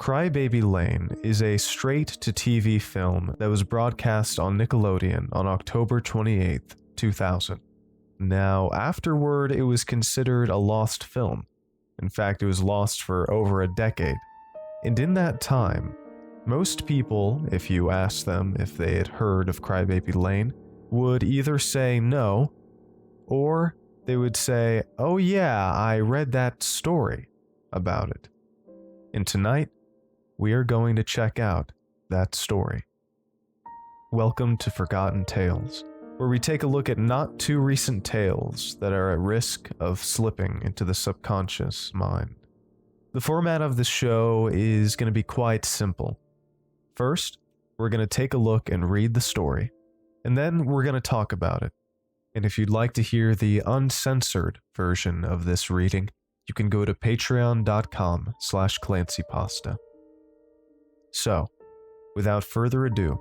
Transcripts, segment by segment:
Crybaby Lane is a straight-to-TV film that was broadcast on Nickelodeon on October 28, 2000. Now, afterward, it was considered a lost film. In fact, it was lost for over a decade. And in that time, most people, if you asked them if they had heard of Crybaby Lane, would either say no, or they would say, "Oh yeah, I read that story about it." And tonight, we are going to check out that story. Welcome to Forgotten Tales, where we take a look at not too recent tales that are at risk of slipping into the subconscious mind. The format of the show is going to be quite simple. First, we're going to take a look and read the story, and then we're going to talk about it. And if you'd like to hear the uncensored version of this reading, you can go to patreon.com/ClancyPasta. So, without further ado,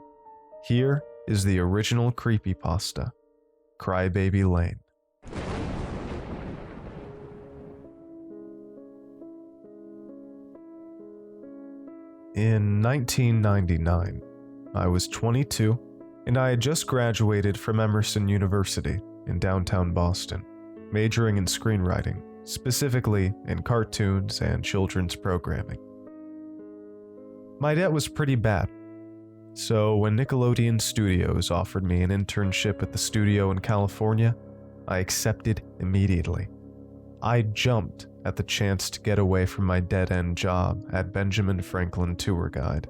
here is the original Creepypasta, Crybaby Lane. In 1999, I was 22, and I had just graduated from Emerson University in downtown Boston, majoring in screenwriting, specifically in cartoons and children's programming. My debt was pretty bad, so when Nickelodeon Studios offered me an internship at the studio in California, I accepted immediately. I jumped at the chance to get away from my dead-end job at Benjamin Franklin Tour Guide.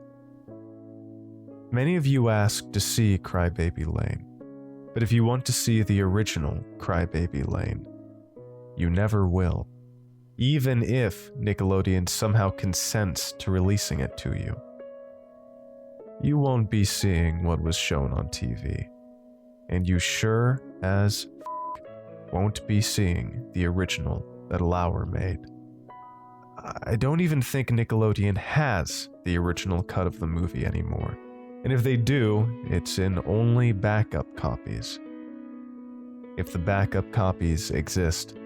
Many of you asked to see Crybaby Lane, but if you want to see the original Crybaby Lane, you never will, even if Nickelodeon somehow consents to releasing it to you. You won't be seeing what was shown on TV, and you sure as won't be seeing the original that Lauer made. I don't even think Nickelodeon has the original cut of the movie anymore, and if they do, it's in only backup copies. If the backup copies exist,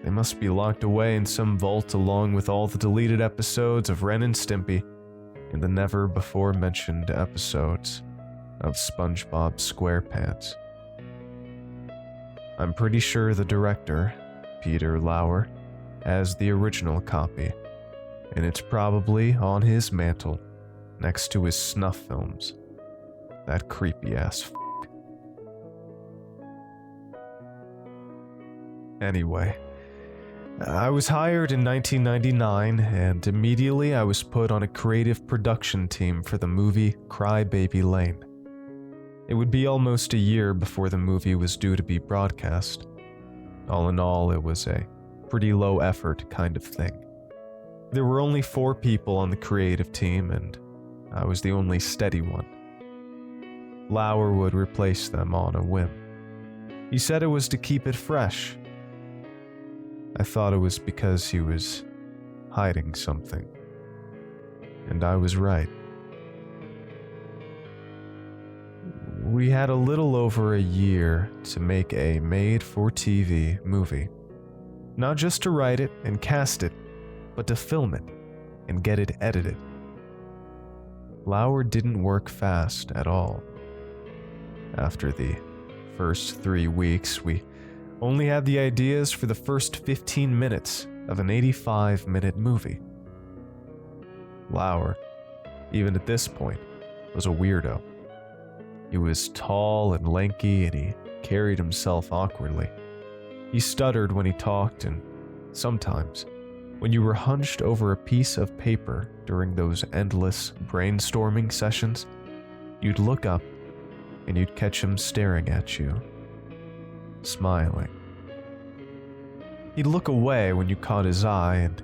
they must be locked away in some vault along with all the deleted episodes of Ren and Stimpy and the never-before-mentioned episodes of SpongeBob SquarePants. I'm pretty sure the director, Peter Lauer, has the original copy, and it's probably on his mantle next to his snuff films. That creepy-ass Anyway, I was hired in 1999, and immediately I was put on a creative production team for the movie Crybaby Lane. It would be almost a year before the movie was due to be broadcast. All in all, it was a pretty low-effort kind of thing. There were only 4 people on the creative team, and I was the only steady one. Lauer would replace them on a whim. He said it was to keep it fresh. I thought it was because he was hiding something. And I was right. We had a little over a year to make a made-for-TV movie. Not just to write it and cast it, but to film it and get it edited. Lauer didn't work fast at all. After the first 3 weeks, we only had the ideas for the first 15 minutes of an 85-minute movie. Lauer, even at this point, was a weirdo. He was tall and lanky, and he carried himself awkwardly. He stuttered when he talked, and sometimes, when you were hunched over a piece of paper during those endless brainstorming sessions, you'd look up and you'd catch him staring at you, smiling. He'd look away when you caught his eye, and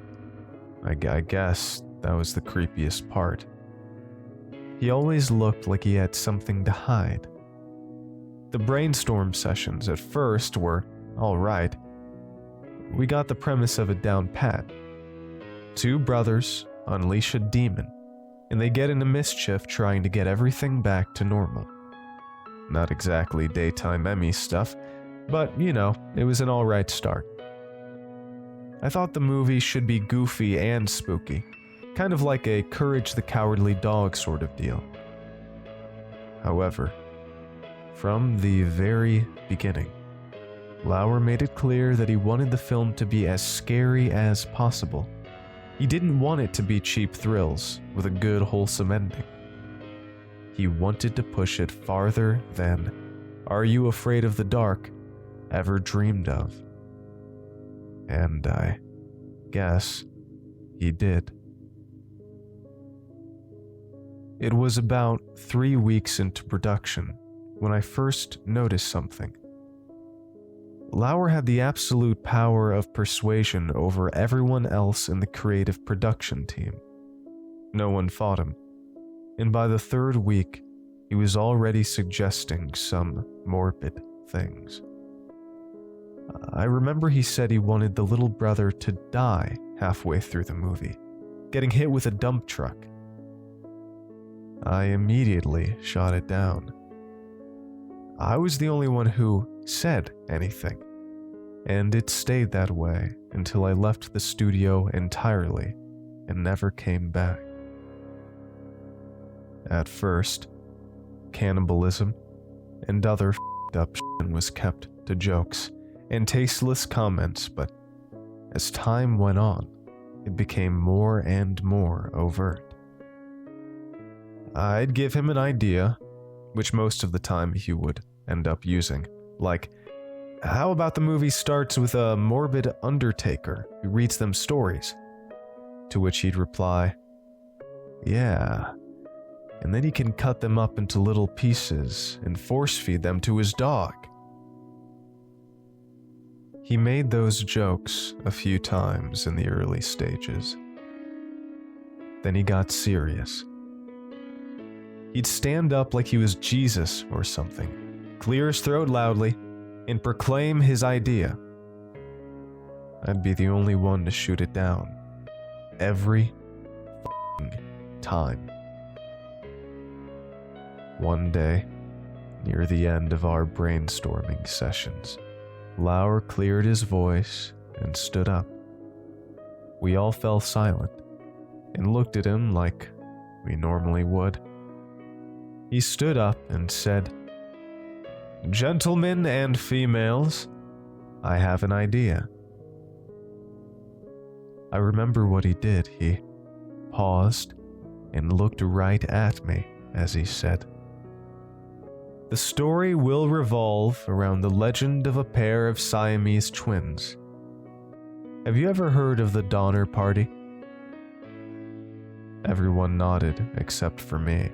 I guess that was the creepiest part. He always looked like he had something to hide. The brainstorm sessions at first were all right. We got the premise of it down pat. 2 brothers unleash a demon, and they get into mischief trying to get everything back to normal. Not exactly daytime Emmy stuff, but, you know, it was an alright start. I thought the movie should be goofy and spooky, kind of like a courage the cowardly dog sort of deal. However, from the very beginning, Lauer made it clear that he wanted the film to be as scary as possible. He didn't want it to be cheap thrills with a good, wholesome ending. He wanted to push it farther than Are You Afraid of the Dark ever dreamed of. And I guess he did. It was about 3 weeks into production when I first noticed something. Lauer had the absolute power of persuasion over everyone else in the creative production team. No one fought him, and by the 3rd week, he was already suggesting some morbid things. I remember he said he wanted the little brother to die halfway through the movie, getting hit with a dump truck. I immediately shot it down. I was the only one who said anything, and it stayed that way until I left the studio entirely and never came back. At first, cannibalism and other f***ed up shit was kept to jokes and tasteless comments, but as time went on, it became more and more overt. I'd give him an idea, which most of the time he would end up using, like, how about the movie starts with a morbid undertaker who reads them stories? To which he'd reply, yeah, and then he can cut them up into little pieces and force feed them to his dog. He made those jokes a few times in the early stages. Then he got serious. He'd stand up like he was Jesus or something, clear his throat loudly, and proclaim his idea. I'd be the only one to shoot it down. Every time. One day, near the end of our brainstorming sessions, Lauer cleared his voice and stood up. We all fell silent and looked at him like we normally would. He stood up and said, "Gentlemen and females, I have an idea." I remember what he did. He paused and looked right at me as he said, "The story will revolve around the legend of a pair of Siamese twins. Have you ever heard of the Donner Party?" Everyone nodded except for me.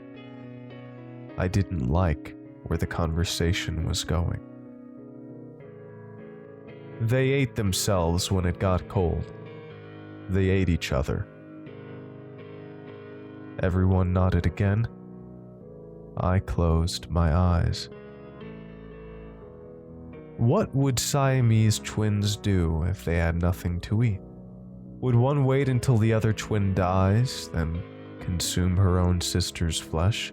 I didn't like where the conversation was going. They ate themselves when it got cold. They ate each other. Everyone nodded again. I closed my eyes. What would Siamese twins do if they had nothing to eat? Would one wait until the other twin dies, then consume her own sister's flesh?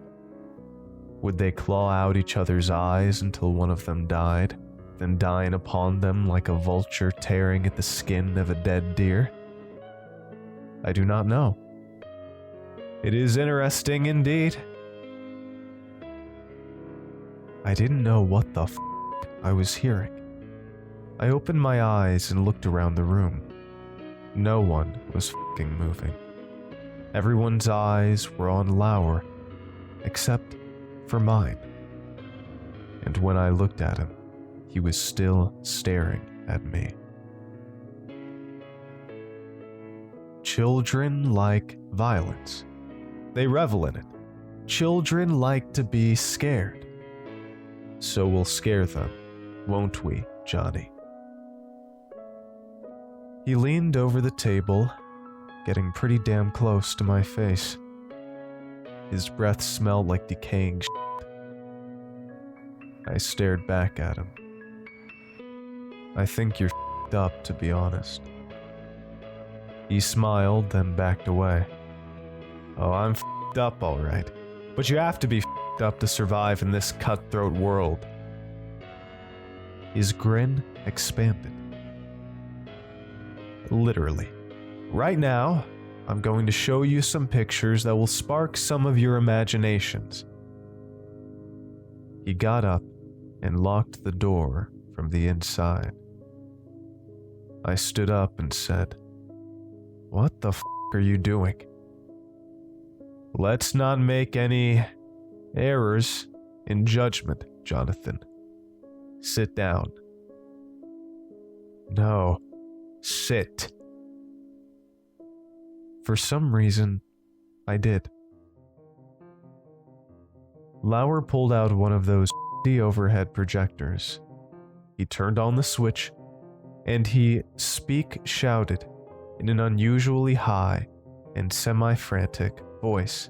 Would they claw out each other's eyes until one of them died, then dine upon them like a vulture tearing at the skin of a dead deer? I do not know. It is interesting indeed. I didn't know what the f*** I was hearing. I opened my eyes and looked around the room. No one was f***ing moving. Everyone's eyes were on Lauer, except for mine. And when I looked at him, he was still staring at me. Children like violence. They revel in it. Children like to be scared. So we'll scare them, won't we, Johnny? He leaned over the table, getting pretty damn close to my face. His breath smelled like decaying shit. I stared back at him. I think you're f***ed up, to be honest. He smiled, then backed away. Oh, I'm f***ed up, alright. But you have to be f***ed up to survive in this cutthroat world. His grin expanded. Literally. Right now, I'm going to show you some pictures that will spark some of your imaginations." He got up and locked the door from the inside. I stood up and said, "What the f*** are you doing?" "Let's not make any errors in judgment, Jonathan. Sit down." "No, sit." For some reason, I did. Lauer pulled out one of those overhead projectors. He turned on the switch, and he shouted in an unusually high and semi-frantic voice,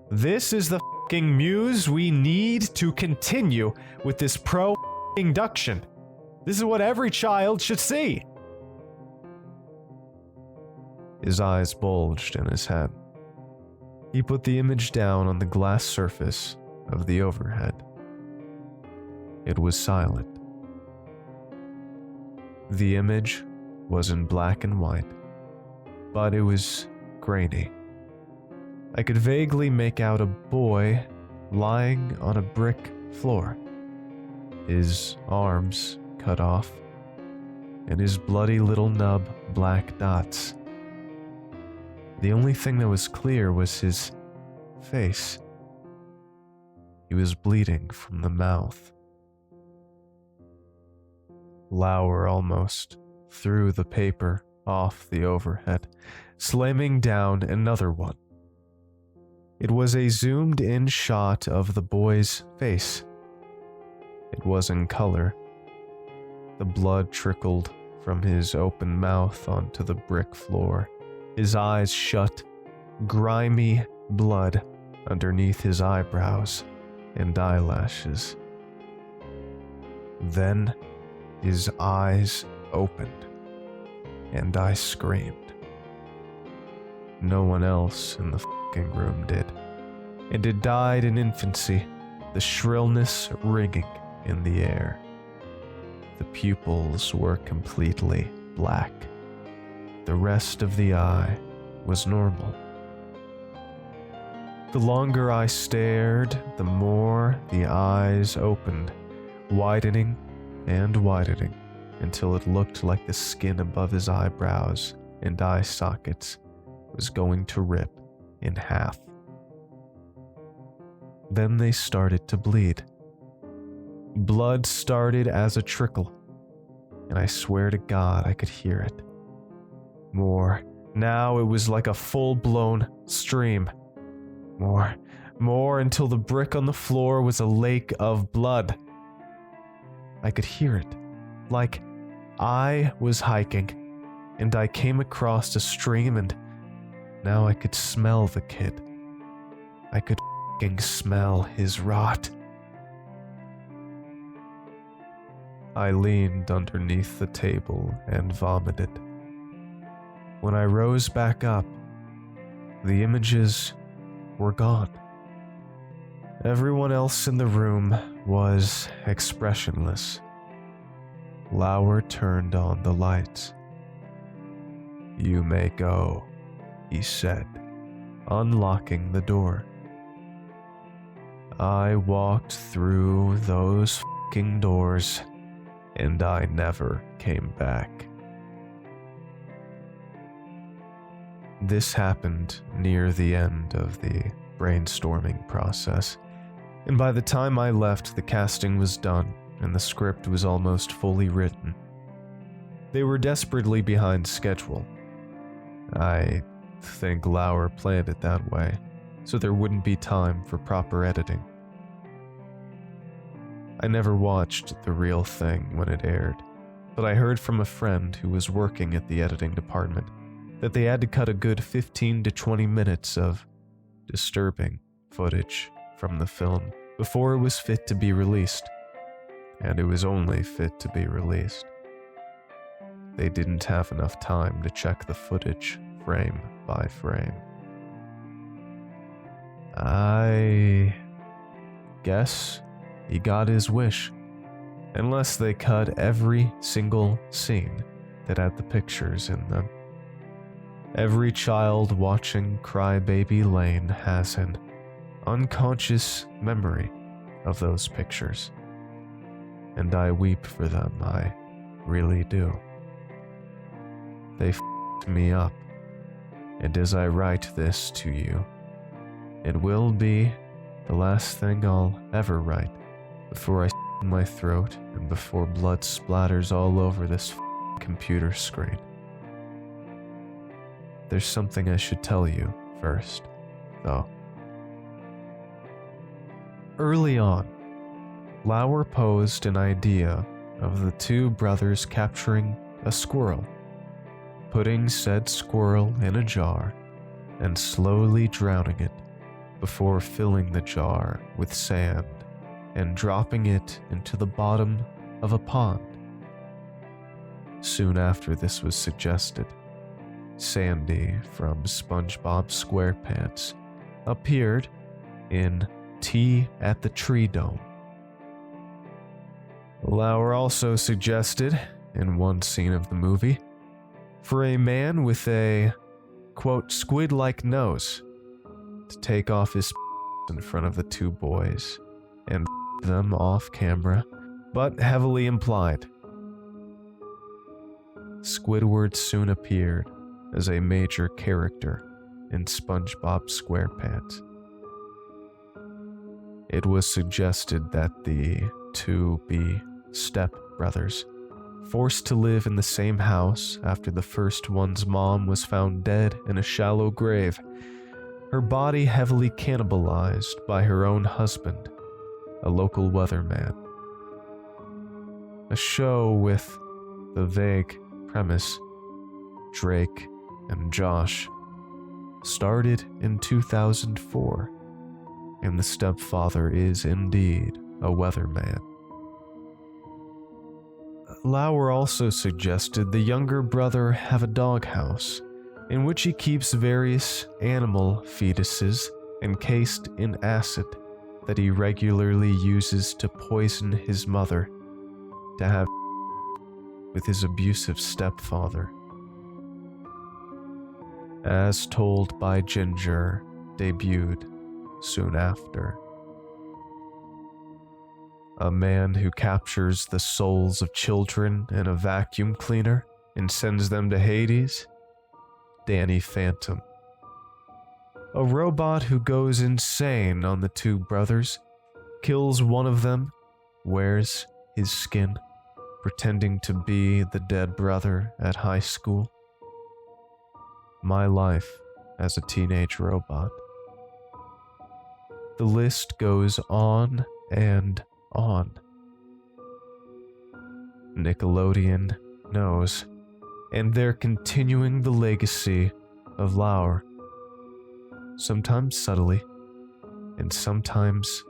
"This is the f***ing muse we need to continue with this pro-induction. This is what every child should see." His eyes bulged in his head. He put the image down on the glass surface of the overhead. It was silent. The image was in black and white, but it was grainy. I could vaguely make out a boy lying on a brick floor, his arms cut off, and his bloody little nub black dots. The only thing that was clear was his face. He was bleeding from the mouth. Lauer almost threw the paper off the overhead, slamming down another one. It was a zoomed-in shot of the boy's face. It was in color. The blood trickled from his open mouth onto the brick floor, his eyes shut, grimy blood underneath his eyebrows and eyelashes. Then his eyes opened, and I screamed. No one else in the f***ing room did, and it died in infancy, the shrillness ringing in the air. The pupils were completely black. The rest of the eye was normal. The longer I stared, the more the eyes opened, widening and widening until it looked like the skin above his eyebrows and eye sockets was going to rip in half. Then they started to bleed. Blood started as a trickle, and I swear to God I could hear it. More. Now it was like a full-blown stream. More until the brick on the floor was a lake of blood. I could hear it, like I was hiking, and I came across a stream, and now I could smell the kid. I could f***ing smell his rot. I leaned underneath the table and vomited. When I rose back up, the images were gone. Everyone else in the room was expressionless. Lauer turned on the lights. "You may go," he said, unlocking the door. I walked through those f***ing doors, and I never came back. This happened near the end of the brainstorming process, and by the time I left, the casting was done and the script was almost fully written. They were desperately behind schedule. I think Lauer planned it that way, so there wouldn't be time for proper editing. I never watched the real thing when it aired, but I heard from a friend who was working at the editing department that they had to cut a good 15 to 20 minutes of disturbing footage from the film before it was fit to be released, and it was only fit to be released. They didn't have enough time to check the footage frame by frame. I guess he got his wish, unless they cut every single scene that had the pictures in them. Every child watching Crybaby Lane has an unconscious memory of those pictures. And I weep for them, I really do. They f***ed me up, and as I write this to you, it will be the last thing I'll ever write before I s*** my throat and before blood splatters all over this computer screen. There's something I should tell you first, though. Early on, Lauer posed an idea of the two brothers capturing a squirrel, putting said squirrel in a jar, and slowly drowning it before filling the jar with sand and dropping it into the bottom of a pond. Soon after this was suggested, Sandy from SpongeBob SquarePants appeared in Tea at the Tree Dome. Lauer also suggested, in one scene of the movie, for a man with a, quote, squid-like nose to take off his in front of the two boys and them off camera, but heavily implied. Squidward soon appeared as a major character in SpongeBob SquarePants. It was suggested that the two be step-brothers, forced to live in the same house after the first one's mom was found dead in a shallow grave, her body heavily cannibalized by her own husband, a local weatherman. A show with the vague premise, Drake and Josh, started in 2004, and the stepfather is indeed a weatherman. Lauer also suggested the younger brother have a doghouse, in which he keeps various animal fetuses encased in acid that he regularly uses to poison his mother to have with his abusive stepfather. As Told by Ginger debuted soon after. A man who captures the souls of children in a vacuum cleaner and sends them to Hades? Danny Phantom. A robot who goes insane on the two brothers, kills one of them, wears his skin, pretending to be the dead brother at high school. My life as a teenage robot. The list goes on and on. Nickelodeon knows, and they're continuing the legacy of Lauer, sometimes subtly and sometimes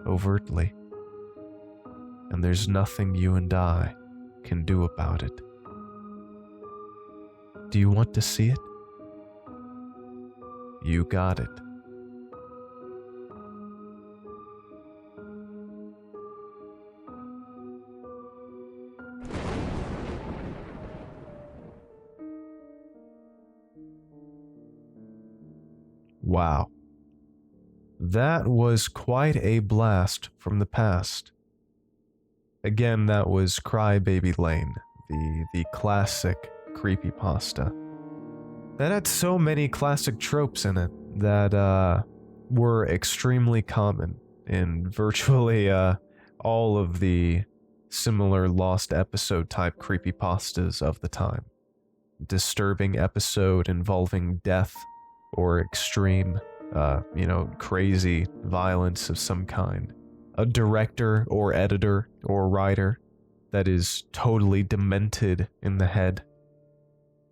overtly, and there's nothing you and I can do about it. Do you want to see it? You got it. Wow. That was quite a blast from the past. Again, that was Crybaby Lane, the classic creepypasta. That had so many classic tropes in it that were extremely common in virtually all of the similar lost episode type creepypastas of the time. Disturbing episode involving death or extreme, crazy violence of some kind. A director or editor or writer that is totally demented in the head.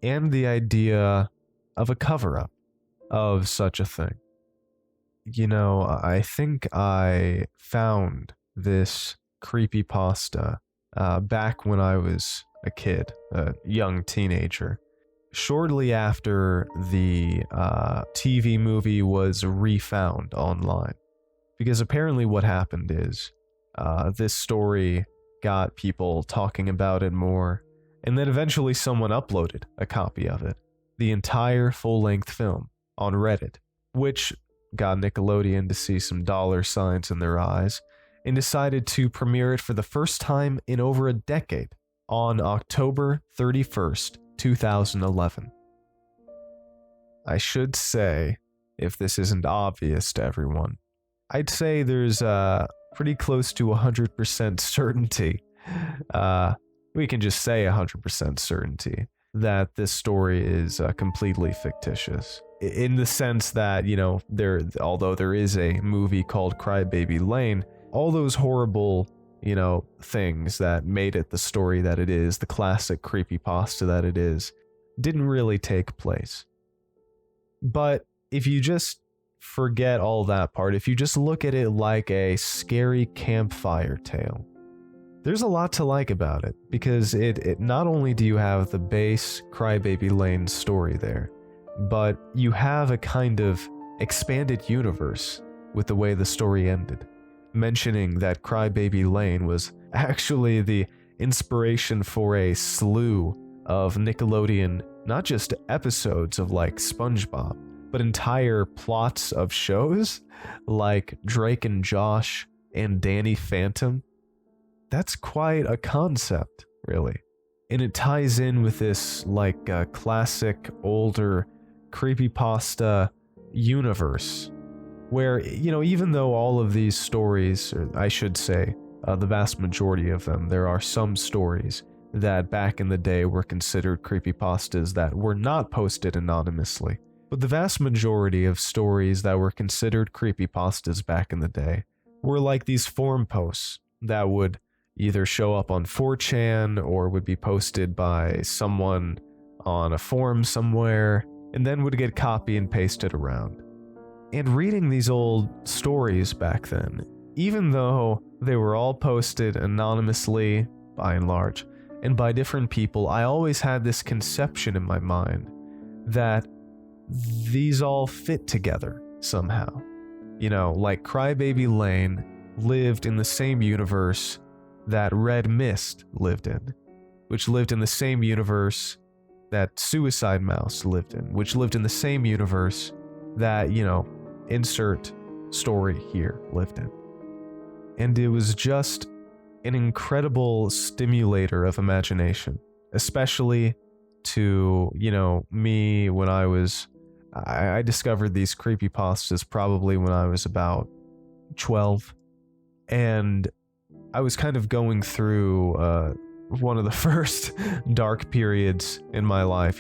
And the idea of a cover-up of such a thing. You know, I think I found this creepypasta back when I was a kid, a young teenager. Shortly after the TV movie was refound online. Because apparently what happened is this story got people talking about it more, and then eventually someone uploaded a copy of it. the entire full-length film on Reddit, which got Nickelodeon to see some dollar signs in their eyes and decided to premiere it for the first time in over a decade on October 31st, 2011. I should say, if this isn't obvious to everyone, I'd say there's pretty close to 100% certainty. We can just say 100% certainty that this story is completely fictitious. In the sense that, although there is a movie called Crybaby Lane, all those horrible, things that made it the story that it is, the classic creepypasta that it is, didn't really take place. But if you just forget all that part, if you just look at it like a scary campfire tale, there's a lot to like about it, because it not only do you have the base Crybaby Lane story there, but you have a kind of expanded universe with the way the story ended, mentioning that Crybaby Lane was actually the inspiration for a slew of Nickelodeon, not just episodes of like SpongeBob, but entire plots of shows like Drake and Josh and Danny Phantom. That's quite a concept, really. And it ties in with this like classic older creepypasta universe where, even though all of these stories, or I should say the vast majority of them, there are some stories that back in the day were considered creepypastas that were not posted anonymously. But the vast majority of stories that were considered creepypastas back in the day were like these forum posts that would either show up on 4chan or would be posted by someone on a forum somewhere and then would get copy and pasted around. And reading these old stories back then, even though they were all posted anonymously by and large and by different people, I always had this conception in my mind that these all fit together somehow. Like Crybaby Lane lived in the same universe that Red Mist lived in, which lived in the same universe that Suicide Mouse lived in, which lived in the same universe that, insert story here lived in. And it was just an incredible stimulator of imagination, especially to, me when I discovered these creepypastas probably when I was about 12, and I was kind of going through one of the first dark periods in my life.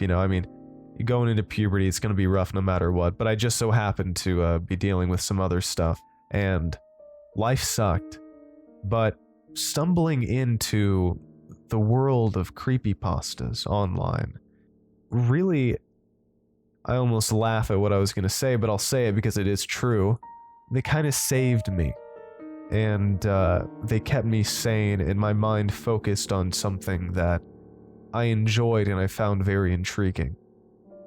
Going into puberty, it's going to be rough no matter what, but I just so happened to be dealing with some other stuff, and life sucked. But stumbling into the world of creepypastas online, really, I almost laugh at what I was going to say, but I'll say it because it is true. They kind of saved me. And they kept me sane and my mind focused on something that I enjoyed and I found very intriguing.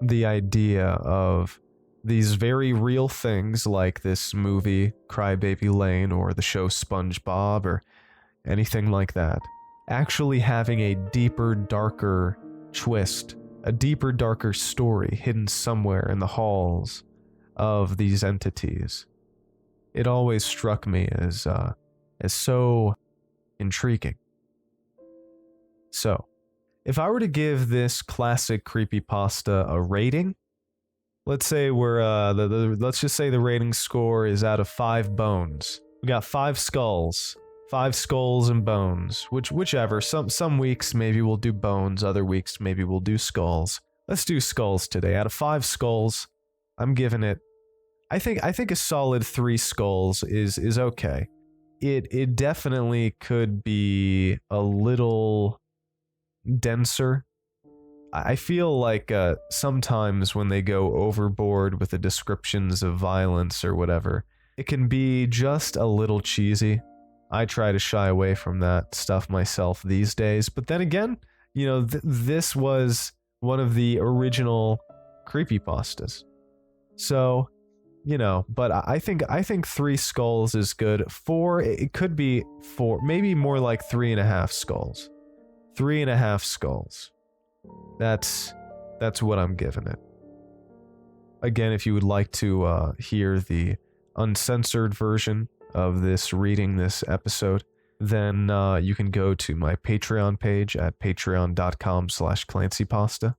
The idea of these very real things like this movie, Crybaby Lane, or the show SpongeBob, or anything like that, actually having a deeper, darker twist, a deeper, darker story hidden somewhere in the halls of these entities. It always struck me as so intriguing. So, if I were to give this classic creepypasta a rating, let's say let's just say the rating score is out of 5 bones. We got 5 skulls and bones, whichever. Some weeks maybe we'll do bones, other weeks maybe we'll do skulls. Let's do skulls today. Out of 5 skulls, I'm giving it, I think a solid 3 skulls is okay. It definitely could be a little denser. I feel like sometimes when they go overboard with the descriptions of violence or whatever, it can be just a little cheesy. I try to shy away from that stuff myself these days, but then again, this was one of the original creepypastas. So, but I think 3 skulls is good. 4, it could be 4, maybe more like 3.5 skulls. 3.5 skulls. That's That's what I'm giving it. Again, if you would like to hear the uncensored version of this episode, then you can go to my Patreon page at patreon.com/ClancyPasta.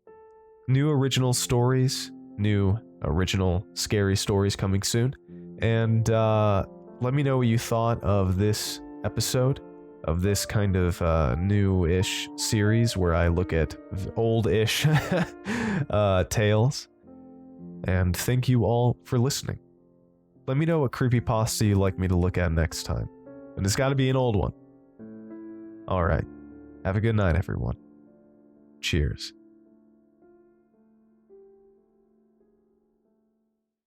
New original stories, new original scary stories coming soon. And let me know what you thought of this episode, of this kind of new-ish series where I look at old-ish tales. And thank you all for listening. Let me know what creepypasta you'd like me to look at next time. And it's got to be an old one. Alright. Have a good night, everyone. Cheers.